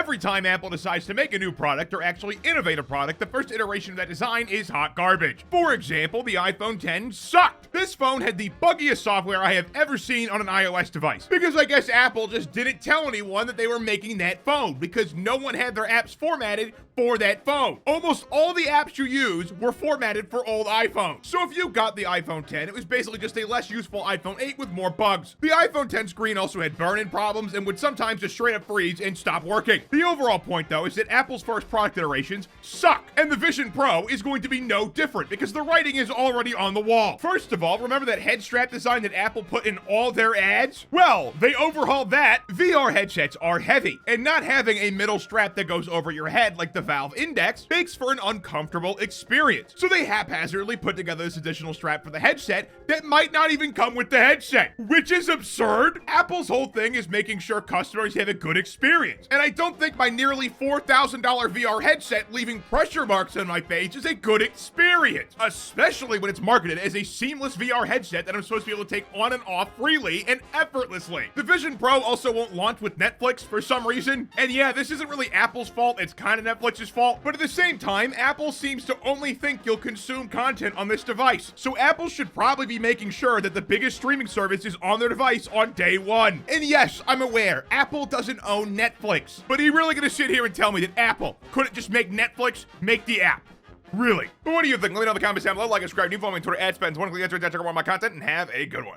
every time Apple decides to make a new product or actually innovate a product, the first iteration of that design is hot garbage. For example, the iPhone X sucked. This phone had the buggiest software I have ever seen on an iOS device, because I guess Apple just didn't tell anyone that they were making that phone, because no one had their apps formatted for that phone. Almost all the apps you use were formatted for old iPhones. So if you got the iPhone X, it was basically just a less useful iPhone 8 with more bugs. The iPhone X screen also had burn-in problems and would sometimes just straight up freeze and stop working. The overall point, though, is that Apple's first product iterations suck, and the Vision Pro is going to be no different, because the writing is already on the wall. First of all, remember that head strap design that Apple put in all their ads? Well, they overhauled that. VR headsets are heavy, and not having a middle strap that goes over your head like the Valve Index makes for an uncomfortable experience. So they haphazardly put together this additional strap for the headset that might not even come with the headset, which is absurd. Apple's whole thing is making sure customers have a good experience, and I don't think my nearly $4,000 VR headset leaving pressure marks on my face is a good experience, especially when it's marketed as a seamless VR headset that I'm supposed to be able to take on and off freely and effortlessly. The Vision Pro also won't launch with Netflix for some reason, and yeah, this isn't really Apple's fault, it's kind of Netflix's fault, but at the same time, Apple seems to only think you'll consume content on this device, so Apple should probably be making sure that the biggest streaming service is on their device on day one. And yes, I'm aware, Apple doesn't own Netflix, but are you really gonna sit here and tell me that Apple couldn't just make Netflix make the app? Really? But what do you think? Let me know in the comments down below. Like and subscribe. New follow me on Twitter @spatnz1. Click the answer, check out more of my content, and have a good one.